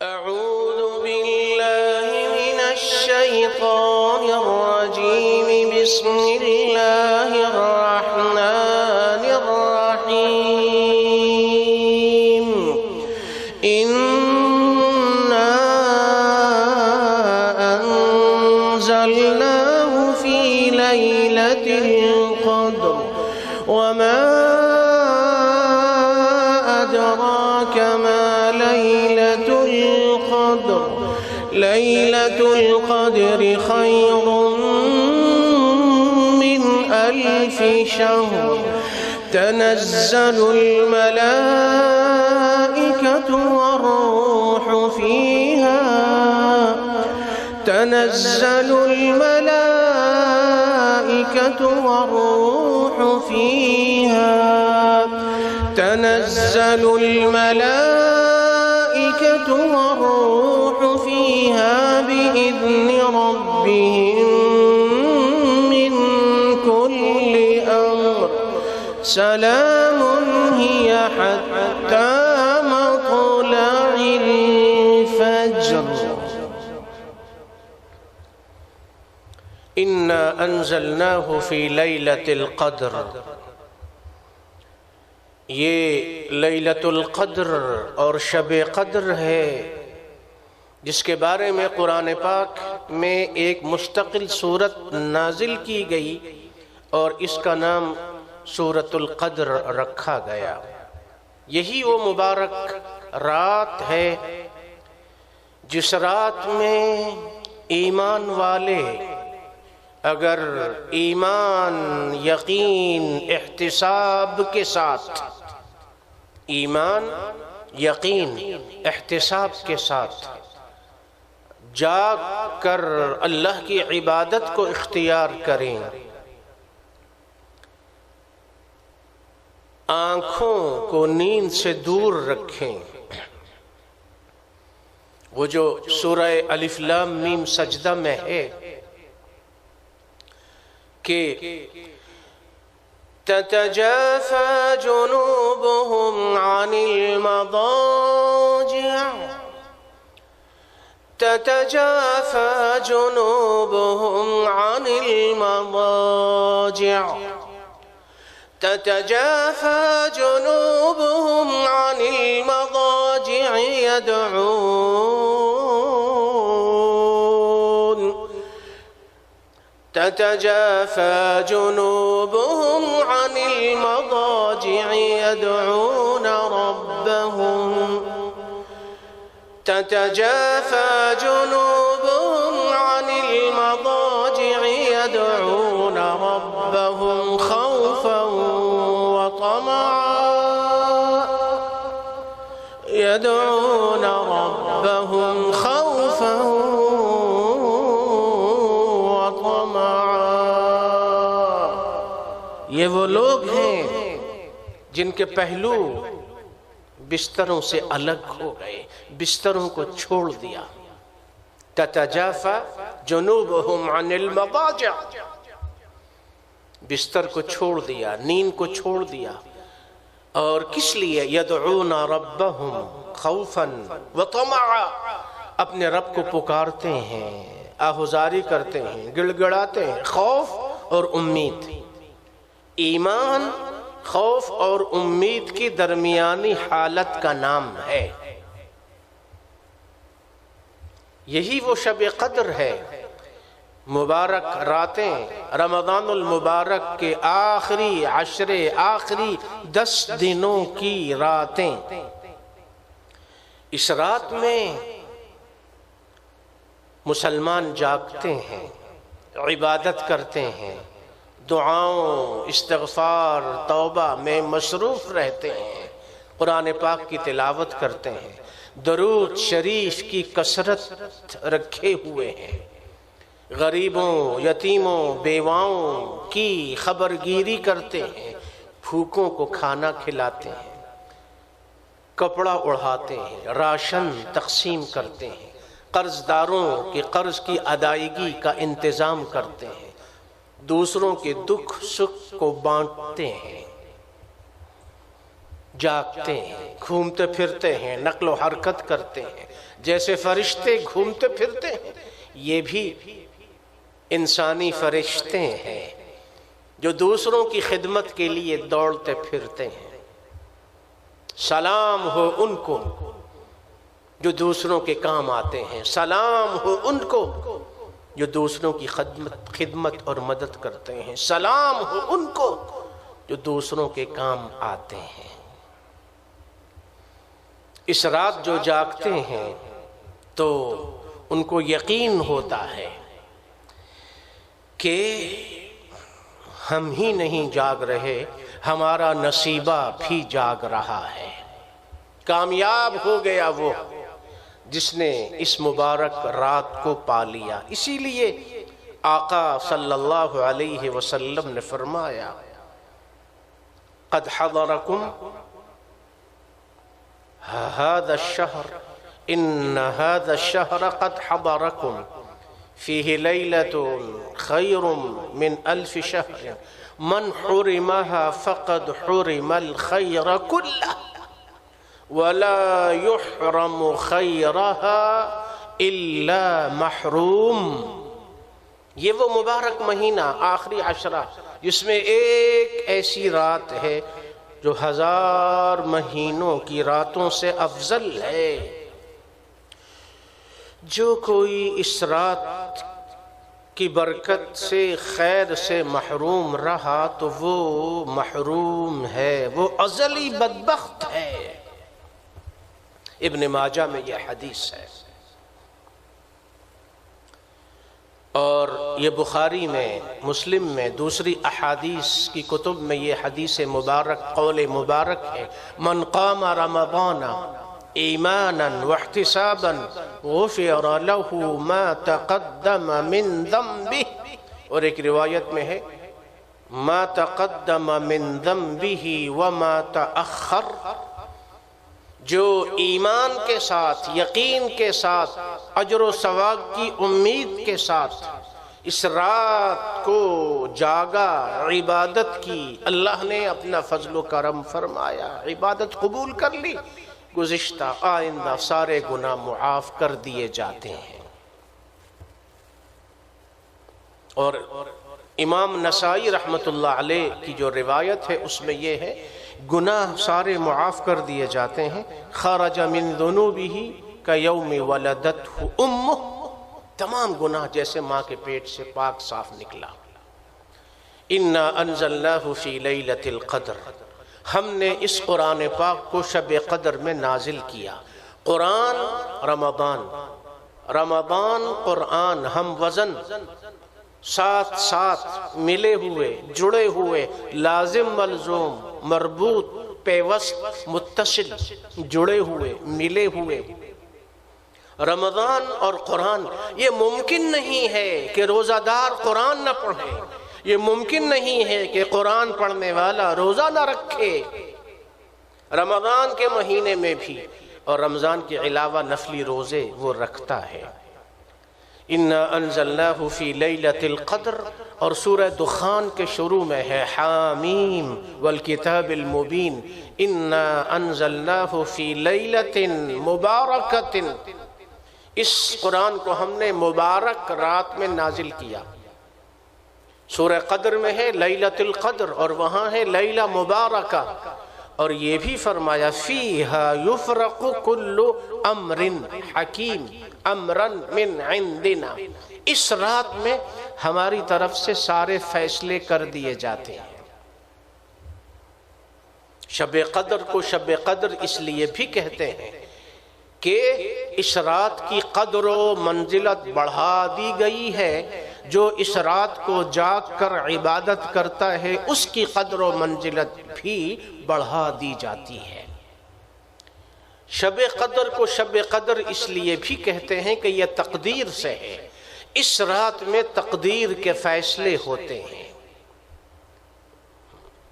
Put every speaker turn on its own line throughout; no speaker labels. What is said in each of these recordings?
أعوذ بالله من الشيطان الرجيم. بسم الله الرحمن الرحيم. إنا أنزلناه في ليلة القدر وما أدراك ما ليلة القدر. ليلة القدر خير من 1000 شهر. تنزل الملائكة والروح فيها. تنزل الملائكة والروح فيها. تنزل الملائكة والروح فيها بإذن ربهم من كل أمر. سلام هي حتى مطلع الفجر. إنا أنزلناه في ليلة القدر. یہ لیلۃ القدر اور شب قدر ہے جس کے بارے میں قرآن پاک میں ایک مستقل سورت نازل کی گئی اور اس کا نام سورۃ القدر رکھا گیا۔ یہی وہ مبارک رات ہے جس رات میں ایمان والے اگر ایمان، یقین، احتساب کے ساتھ، ایمان، یقین، احتساب کے ساتھ جاگ کر اللہ کی عبادت کو اختیار کریں، آنکھوں کو نیند سے دور رکھیں، وہ جو سورہ الف لام میم سجدہ میں ہے کہ تتجافى جنوبهم عن المضاجع. تتجافى جنوبهم عن المضاجع. تتجافى جنوبهم عن المضاجع تتجافى جنوبهم عن المضاجع يدعون ربهم. تتجافى جنوبهم عن المضاجع يدعون ربهم خوفا وطمعا. يدعون ربهم خوفا یہ وہ لوگ ہیں جن کے پہلو بستروں سے الگ ہو گئے، بستروں کو چھوڑ دیا۔ تتجافى جنوبهم عن المضاجع، بستر کو چھوڑ دیا، نیند کو چھوڑ دیا، اور کس لیے؟ يدعون ربهم خوفا وطمعا، اپنے رب کو پکارتے ہیں، آہوزاری کرتے ہیں، گڑ گڑاتے ہیں، خوف اور امید۔ ایمان خوف اور امید کی درمیانی حالت کا نام ہے۔ یہی وہ شب قدر ہے، مبارک راتیں، رمضان المبارک کے آخری عشرے، آخری 10 دنوں کی راتیں۔ اس رات میں مسلمان جاگتے ہیں، عبادت کرتے ہیں، دعاؤں، استغفار، توبہ میں مصروف رہتے ہیں، قرآن پاک کی تلاوت کرتے ہیں، درود شریف کی کثرت رکھے ہوئے ہیں، غریبوں، یتیموں، بیواؤں کی خبرگیری کرتے ہیں، بھوکوں کو کھانا کھلاتے ہیں، کپڑا اڑھاتے ہیں، راشن تقسیم کرتے ہیں، قرض داروں کے قرض کی ادائیگی کا انتظام کرتے ہیں، دوسروں کے دکھ سکھ کو بانٹتے ہیں۔ جاگتے ہیں، گھومتے پھرتے ہیں، نقل و حرکت کرتے ہیں، جیسے فرشتے گھومتے پھرتے ہیں، یہ بھی انسانی فرشتے ہیں جو دوسروں کی خدمت کے لیے دوڑتے پھرتے ہیں۔ سلام ہو ان کو جو دوسروں کے کام آتے ہیں، سلام ہو ان کو جو دوسروں کی خدمت اور مدد کرتے ہیں، سلام ہو ان کو جو دوسروں کے کام آتے ہیں۔ اس رات جو جاگتے ہیں تو ان کو یقین ہوتا ہے کہ ہم ہی نہیں جاگ رہے، ہمارا نصیبہ بھی جاگ رہا ہے۔ کامیاب ہو گیا وہ جس نے اس مبارک رات کو پا لیا۔ اسی لیے آقا صلی اللہ علیہ وسلم نے فرمایا قد حضرکم هذا الشهر ان هذا الشهر قد حضرکم فيه ليلة خير من 1000 شهر من حرمها فقد حرم الخير كله ولا يحرم خيرها إلا محروم۔ یہ وہ مبارک مہینہ آخری عشرہ جس میں ایک ایسی رات ہے جو 1000 مہینوں کی راتوں سے افضل ہے۔ جو کوئی اس رات کی برکت سے خیر سے محروم رہا تو وہ محروم ہے، وہ ازلی بدبخت ہے۔ ابن ماجہ میں یہ حدیث ہے، اور یہ بخاری میں، مسلم میں، دوسری احادیث کی کتب میں یہ حدیث مبارک، قول مبارک ہے من قام رمضان ایمانا واحتسابا غفر له ما تقدم من ذنبه، اور ایک روایت میں ہے ما تقدم من ذنبه وما تأخر۔ جو ایمان کے ساتھ، یقین کے ساتھ، اجر و ثواب کی امید کے ساتھ اس رات کو جاگا، عبادت کی، اللہ نے اپنا فضل و کرم فرمایا، عبادت قبول کر لی، گزشتہ آئندہ سارے گناہ معاف کر دیے جاتے ہیں۔ اور امام نسائی رحمۃ اللہ علیہ کی جو روایت ہے اس میں یہ ہے گناہ سارے معاف کر دیے جاتے ہیں۔ خرج من ذنوبہ کیوم ولدتہ امہ، تمام گناہ جیسے ماں کے پیٹ سے پاک صاف نکلا۔ انا انزلناہ فی لیلۃ القدر، ہم نے اس قرآن پاک کو شب قدر میں نازل کیا۔ قرآن رمضان، رمضان قرآن، ہم وزن، ساتھ ساتھ ملے ہوئے، جڑے ہوئے، لازم ملزوم، مربوط، پیوست، متصل، جڑے ہوئے، ملے ہوئے۔ رمضان اور قرآن، یہ ممکن نہیں ہے کہ روزہ دار قرآن نہ پڑھے، یہ ممکن نہیں ہے کہ قرآن پڑھنے والا روزہ نہ رکھے۔ رمضان کے مہینے میں بھی، اور رمضان کے علاوہ نفلی روزے وہ رکھتا ہے۔ انا انزلناہ فی لیلۃ القدر، اور سورہ دخان کے شروع میں ہے حامیم والکتاب المبین انا انزلناہ فی لیلۃ مبارکۃ، اس قرآن کو ہم نے مبارک رات میں نازل کیا۔ سورہ قدر میں ہے لیلۃ القدر، اور وہاں ہے لیلہ مبارکہ، اور یہ بھی فرمایا فیہا یفرق کل امر حکیم امرا من عندنا، اس رات میں ہماری طرف سے سارے فیصلے کر دیے جاتے ہیں۔ شب قدر کو شب قدر اس لیے بھی کہتے ہیں کہ اس رات کی قدر و منزلت بڑھا دی گئی ہے۔ جو اس رات کو جاگ کر عبادت کرتا ہے اس کی قدر و منزلت بھی بڑھا دی جاتی ہے۔ شب قدر کو شب قدر اس لیے بھی کہتے ہیں کہ یہ تقدیر سے ہے، اس رات میں تقدیر کے فیصلے ہوتے ہیں۔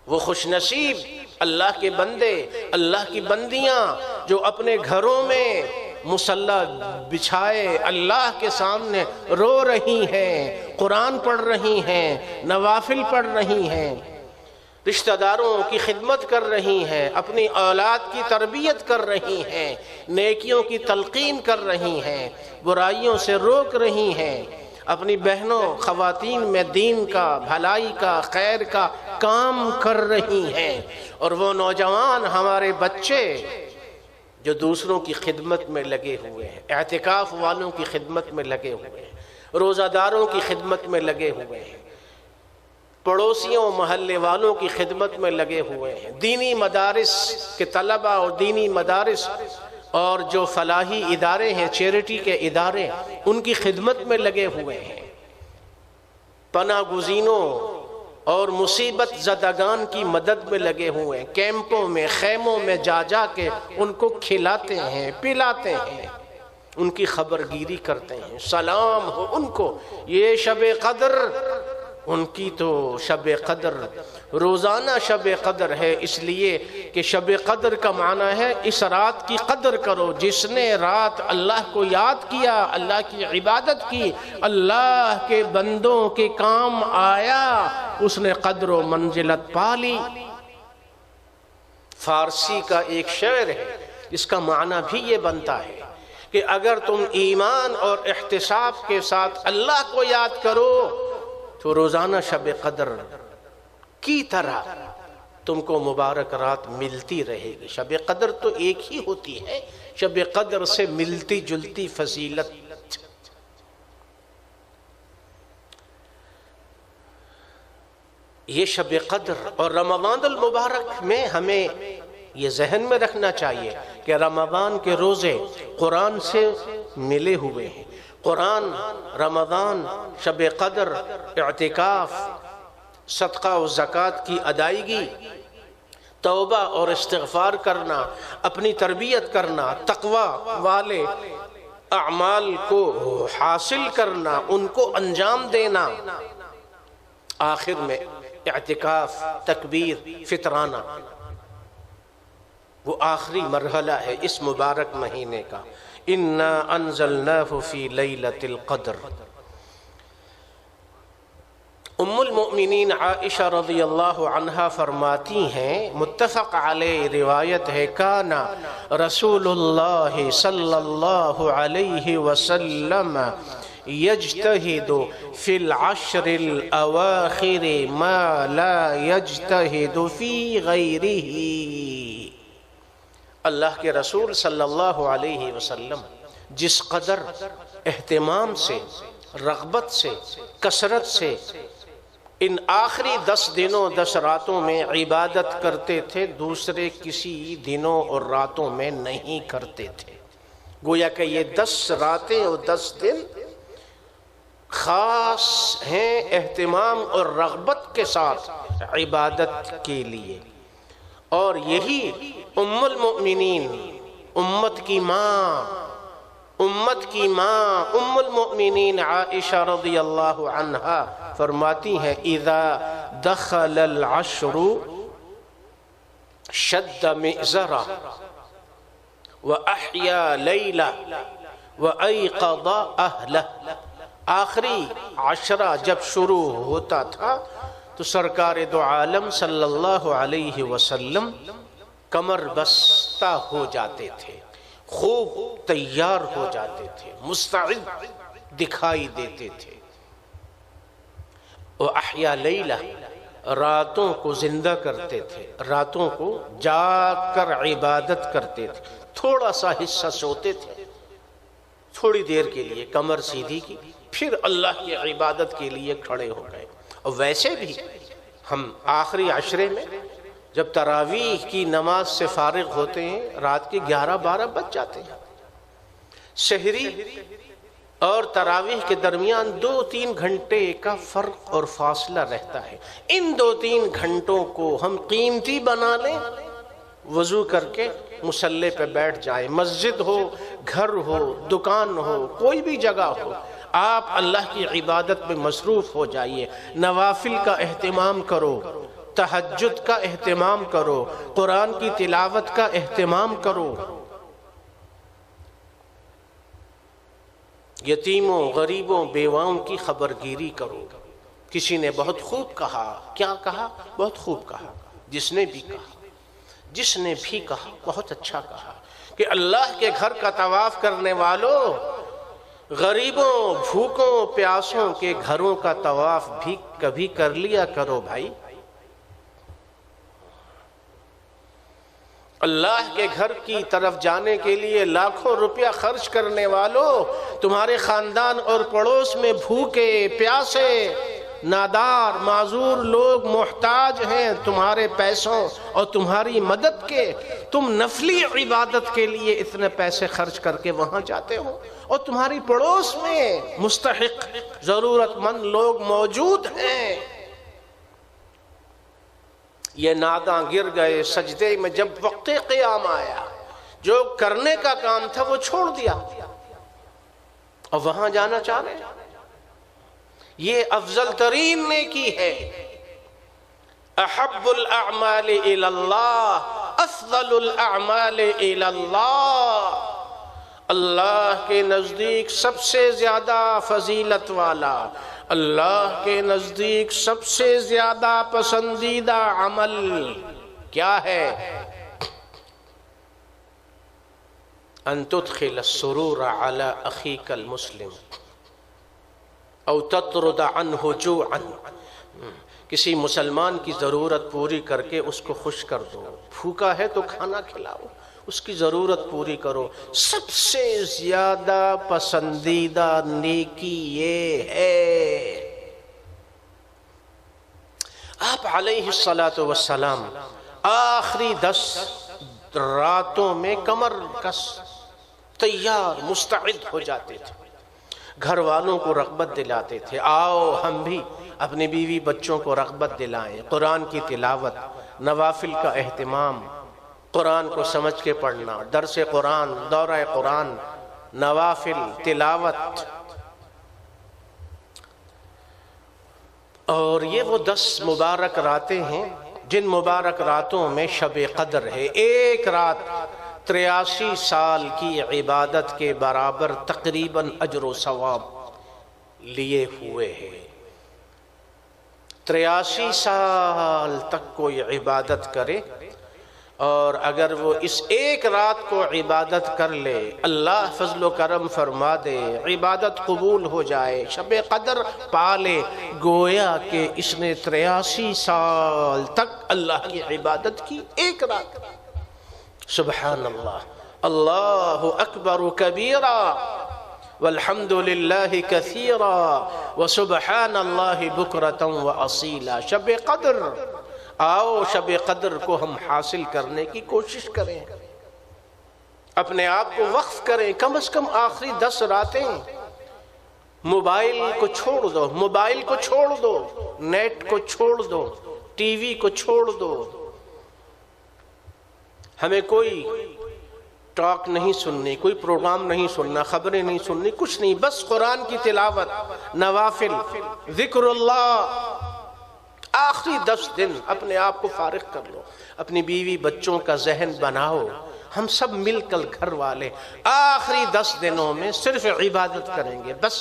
وہ خوش نصیب اللہ کے بندے، اللہ کی بندیاں جو اپنے گھروں میں مصلی بچھائے اللہ کے سامنے رو رہی ہیں، قرآن پڑھ رہی ہیں، نوافل پڑھ رہی ہیں، رشتہ داروں کی خدمت کر رہی ہیں، اپنی اولاد کی تربیت کر رہی ہیں، نیکیوں کی تلقین کر رہی ہیں، برائیوں سے روک رہی ہیں، اپنی بہنوں خواتین میں دین کا، بھلائی کا، خیر کا کام کر رہی ہیں۔ اور وہ نوجوان ہمارے بچے جو دوسروں کی خدمت میں لگے ہوئے ہیں، اعتکاف والوں کی خدمت میں لگے ہوئے ہیں، روزہ داروں کی خدمت میں لگے ہوئے ہیں، پڑوسیوں محلے والوں کی خدمت میں لگے ہوئے ہیں، دینی مدارس کے طلبہ اور دینی مدارس اور جو فلاحی ادارے ہیں، چیریٹی کے ادارے، ان کی خدمت میں لگے ہوئے ہیں، پناہ گزینوں اور مصیبت زدگان کی مدد میں لگے ہوئے ہیں، کیمپوں میں، خیموں میں جا جا کے ان کو کھلاتے ہیں، پلاتے ہیں، ان کی خبرگیری کرتے ہیں۔ سلام ہو ان کو۔ یہ شب قدر، ان کی تو شب قدر روزانہ شب قدر ہے، اس لیے کہ شب قدر کا معنی ہے اس رات کی قدر کرو۔ جس نے رات اللہ کو یاد کیا، اللہ کی عبادت کی، اللہ کے بندوں کے کام آیا، اس نے قدر و منزلت پا لی۔ فارسی کا ایک شعر ہے، اس کا معنی بھی یہ بنتا ہے کہ اگر تم ایمان اور احتساب کے ساتھ اللہ کو یاد کرو تو روزانہ شب قدر کی طرح تم کو مبارک رات ملتی رہے گی۔ شب قدر تو ایک ہی ہوتی ہے، شب قدر سے ملتی جلتی فضیلت۔ یہ شب قدر اور رمضان المبارک میں ہمیں یہ ذہن میں رکھنا چاہیے کہ رمضان کے روزے قرآن سے ملے ہوئے ہیں۔ قرآن، رمضان، شب قدر، اعتکاف، صدقہ و زکوٰۃ کی ادائیگی، توبہ اور استغفار کرنا، اپنی تربیت کرنا، تقوی والے اعمال کو حاصل کرنا، ان کو انجام دینا، آخر میں اعتکاف، تکبیر، فطرانہ، وہ آخری مرحلہ ہے اس مبارک مہینے کا۔ اِنَّا أَنزَلْنَاهُ فِي لَيْلَةِ الْقَدْرِ۔ ام المؤمنین عائشہ رضی اللہ عنہا فرماتی ہیں، متفق علیہ روایت ہے، کان رسول اللہ صلی اللہ علیہ وسلم یجتہد فی العشر الاواخر ما لا یجتہد فی غیرہ۔ اللہ کے رسول صلی اللہ علیہ وسلم جس قدر اہتمام سے، رغبت سے، کثرت سے ان آخری 10 دنوں 10 راتوں میں عبادت کرتے تھے، دوسرے کسی دنوں اور راتوں میں نہیں کرتے تھے۔ گویا کہ یہ 10 راتیں اور 10 دن خاص ہیں اہتمام اور رغبت کے ساتھ عبادت کے لیے۔ اور یہی ام المؤمنین، امت کی ماں، ام المؤمنین عائشہ رضی اللہ عنہا فرماتی ہیں، اذا دخل العشر شد مئزرہ واحیا لیلہ وایقظ اہلہ۔ آخری عشرہ جب شروع ہوتا تھا تو سرکار دو عالم صلی اللہ علیہ وسلم کمر بستہ ہو جاتے تھے، خوب تیار ہو جاتے تھے، مستعد دکھائی دیتے تھے۔ وَأَحْيَا لَيْلَةً، راتوں کو زندہ کرتے تھے، راتوں کو جاگ کر عبادت کرتے تھے، تھوڑا سا حصہ سوتے تھے، تھوڑی دیر کے لیے کمر سیدھی کی، پھر اللہ کی عبادت کے لیے کھڑے ہو گئے۔ اور ویسے بھی ہم آخری عشرے میں جب تراویح کی نماز سے فارغ ہوتے ہیں، رات کے 11-12 بج جاتے ہیں۔ سحری اور تراویح کے درمیان 2-3 گھنٹے کا فرق اور فاصلہ رہتا ہے۔ ان 2-3 گھنٹوں کو ہم قیمتی بنا لیں، وضو کر کے مصلی پہ بیٹھ جائیں، مسجد ہو، گھر ہو، دکان ہو، کوئی بھی جگہ ہو، آپ اللہ کی عبادت میں مصروف ہو جائیے، نوافل کا اہتمام کرو، تہجد کا اہتمام کرو، قرآن کی تلاوت کا اہتمام کرو، یتیموں، غریبوں، بیواؤں کی خبرگیری کرو، کسی نے بہت خوب کہا، کیا کہا؟ بہت خوب کہا. جس نے بھی کہا بہت اچھا کہا کہ اللہ کے گھر کا طواف کرنے والوں، غریبوں، بھوکوں، پیاسوں کے گھروں کا طواف بھی کبھی کر لیا کرو بھائی. اللہ کے گھر کی طرف جانے کے لیے لاکھوں روپیہ خرچ کرنے والوں، تمہارے خاندان اور پڑوس میں بھوکے، پیاسے، نادار، معذور لوگ محتاج ہیں تمہارے پیسوں اور تمہاری مدد کے. تم نفلی عبادت کے لیے اتنے پیسے خرچ کر کے وہاں جاتے ہو اور تمہاری پڑوس میں مستحق، ضرورت مند لوگ موجود ہیں. یہ ناداں گر گئے سجدے میں جب وقت قیام آیا، جو کرنے کا کام تھا وہ چھوڑ دیا اور وہاں جانا چاہ رہے ہیں. یہ افضل ترین نیکی ہے. احب الاعمال الی اللہ، افضل الاعمال الی اللہ. اللہ کے نزدیک سب سے زیادہ فضیلت والا، اللہ کے نزدیک سب سے زیادہ پسندیدہ عمل کیا ہے؟ ان تدخل السرور علی اخیک المسلم او تطرد عنہ جوعا. کسی مسلمان کی ضرورت پوری کر کے اس کو خوش کر دو. بھوکا ہے تو کھانا کھلاؤ، اس کی ضرورت پوری کرو. سب سے زیادہ پسندیدہ نیکی یہ ہے. آپ علیہ السلام آخری 10 راتوں میں کمر کس تیار مستعد ہو جاتے تھے. گھر والوں کو رغبت دلاتے تھے، آؤ ہم بھی اپنی بیوی بچوں کو رغبت دلائیں. قرآن کی تلاوت، نوافل کا اہتمام، قرآن کو سمجھ کے پڑھنا، درس قرآن، دورہ قرآن، نوافل، تلاوت. اور یہ وہ 10 مبارک راتیں ہیں جن مبارک راتوں میں شب قدر ہے. ایک رات 83 سال کی عبادت کے برابر تقریباً اجر و ثواب لیے ہوئے ہیں. 83 سال تک کوئی عبادت کرے اور اگر وہ اس ایک رات کو عبادت کر لے، اللہ فضل و کرم فرما دے، عبادت قبول ہو جائے، شب قدر پالے، گویا کہ اس نے 83 سال تک اللہ کی عبادت کی ایک رات. سبحان اللہ، اللہ اکبر کبیرا والحمد للہ کثیرا وسبحان اللہ بکرتا واصیلا. شب قدر، آؤ شب قدر کو ہم حاصل کرنے کی کوشش کریں، اپنے آپ کو وقف کریں. کم از کم آخری 10 راتیں موبائل کو چھوڑ دو، موبائل کو چھوڑ دو، نیٹ کو چھوڑ دو، ٹی وی کو چھوڑ دو. ہمیں کوئی ٹاک نہیں سننی، کوئی پروگرام نہیں سننا، خبریں نہیں سننی، کچھ نہیں، بس قرآن کی تلاوت، نوافل، ذکر اللہ. آخری 10 دن اپنے آپ کو فارغ کر لو، اپنی بیوی بچوں کا ذہن بناؤ. ہم سب مل کر گھر والے آخری 10 دنوں میں صرف عبادت کریں گے. بس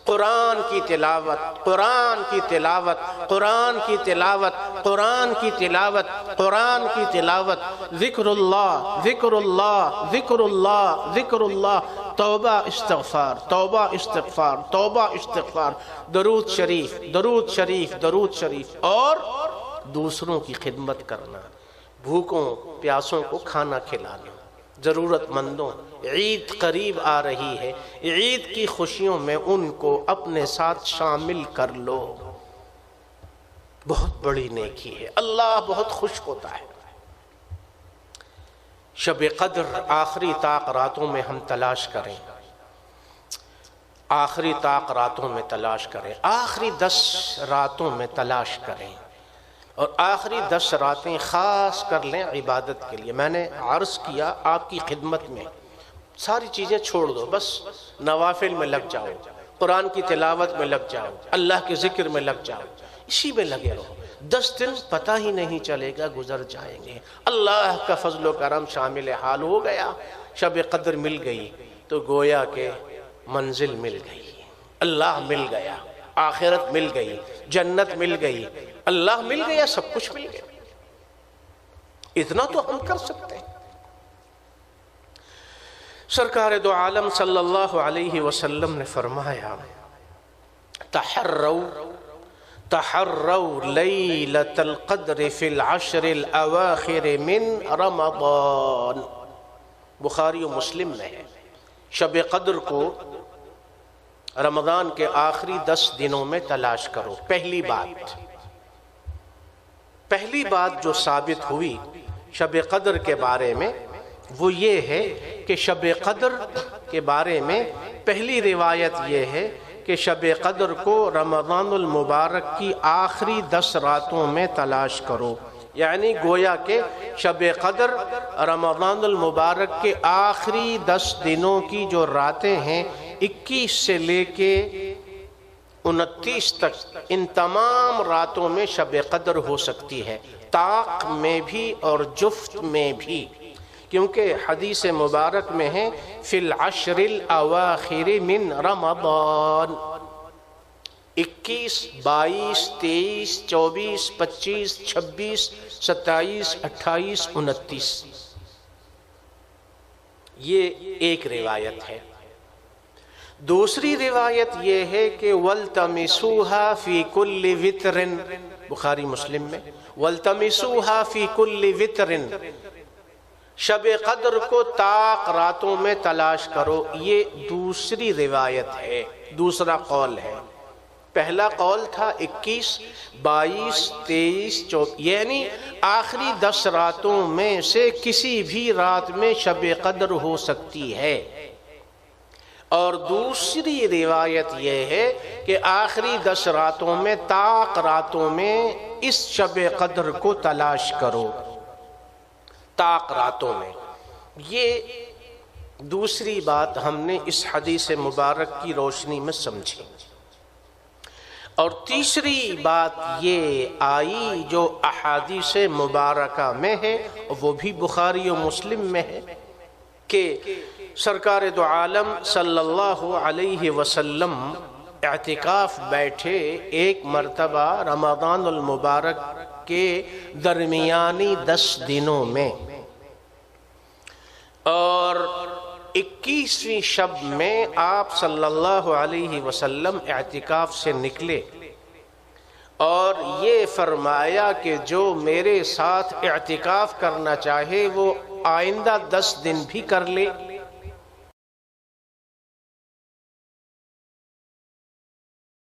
قرآن کی تلاوت، قرآن کی تلاوت، قرآن کی تلاوت، قرآن کی تلاوت، قرآن کی تلاوت، ذکر اللہ، ذکر اللہ، ذکر اللہ، ذکر اللہ، توبہ استغفار، توبہ استغفار، توبہ استغفار، درود شریف، درود شریف، درود شریف. اور دوسروں کی خدمت کرنا، بھوکوں پیاسوں کو کھانا کھلانا، ضرورت مندوں. عید قریب آ رہی ہے، عید کی خوشیوں میں ان کو اپنے ساتھ شامل کر لو. بہت بڑی نیکی ہے، اللہ بہت خوش ہوتا ہے. شب قدر آخری طاق راتوں میں ہم تلاش کریں، آخری طاق راتوں میں تلاش کریں، آخری 10 راتوں میں تلاش کریں. اور آخری 10 راتیں خاص کر لیں عبادت کے لیے. میں نے عرض کیا آپ کی خدمت میں ساری چیزیں چھوڑ دو، بس نوافل میں لگ جاؤ، قرآن کی تلاوت میں لگ جاؤ، اللہ کے ذکر میں لگ جاؤ، اسی میں لگے رہو. 10 دن پتہ ہی نہیں چلے گا گزر جائیں گے. اللہ کا فضل و کرم شامل حال ہو گیا، شب قدر مل گئی تو گویا کہ منزل مل گئی، اللہ مل گیا، آخرت مل گئی. جنت مل گئی، اللہ مل گیا، سب کچھ مل گیا۔ اتنا تو ہم کر سکتے ہیں۔ سرکار دو عالم صلی اللہ علیہ وسلم نے فرمایا تحروا لیلۃ القدر فی العشر الاواخر من رمضان، بخاری و مسلم میں ہے۔ شب قدر کو رمضان کے آخری 10 دنوں میں تلاش کرو۔ پہلی بات جو ثابت ہوئی شب قدر کے بارے میں وہ یہ ہے کہ شب قدر کے بارے میں پہلی روایت یہ ہے کہ شب قدر کو رمضان المبارک کی آخری 10 راتوں میں تلاش کرو، یعنی گویا کہ شب قدر رمضان المبارک کے آخری 10 دنوں کی جو راتیں ہیں 21 سے لے کے 29 تک، ان تمام راتوں میں شب قدر ہو سکتی ہے، طاق میں بھی اور جفت میں بھی، کیونکہ حدیث مبارک میں ہے فی العشر الاواخر من رمضان، 21، 22، 23، 24، 25، 26، 27، 28، 29، یہ ایک روایت ہے۔ دوسری روایت یہ ہے کہ وَالْتَمِسُوهَا فِي كُلِّ وِتْرٍ، بخاری مسلم میں وَالْتَمِسُوهَا فِي كُلِّ وِتْرٍ، شب قدر کو طاق راتوں میں تلاش کرو، یہ دوسری روایت ہے، دوسرا قول ہے۔ پہلا قول تھا 21، 22، 23، 24، یعنی آخری 10 راتوں میں سے کسی بھی رات میں شب قدر ہو سکتی ہے، اور دوسری روایت یہ ہے کہ آخری 10 راتوں میں، طاق راتوں میں اس شب قدر کو تلاش کرو، طاق راتوں میں۔ یہ دوسری بات ہم نے اس حدیث مبارک کی روشنی میں سمجھی۔ اور تیسری بات یہ آئی جو احادیث مبارکہ میں ہے، وہ بھی بخاری و مسلم میں ہے، کہ سرکار دو عالم صلی اللہ علیہ وسلم اعتکاف بیٹھے ایک مرتبہ رمضان المبارک کے درمیانی 10 دنوں میں، اور 21ویں شب میں آپ صلی اللہ علیہ وسلم اعتکاف سے نکلے اور یہ فرمایا کہ جو میرے ساتھ اعتکاف کرنا چاہے وہ آئندہ 10 دن بھی کر لے،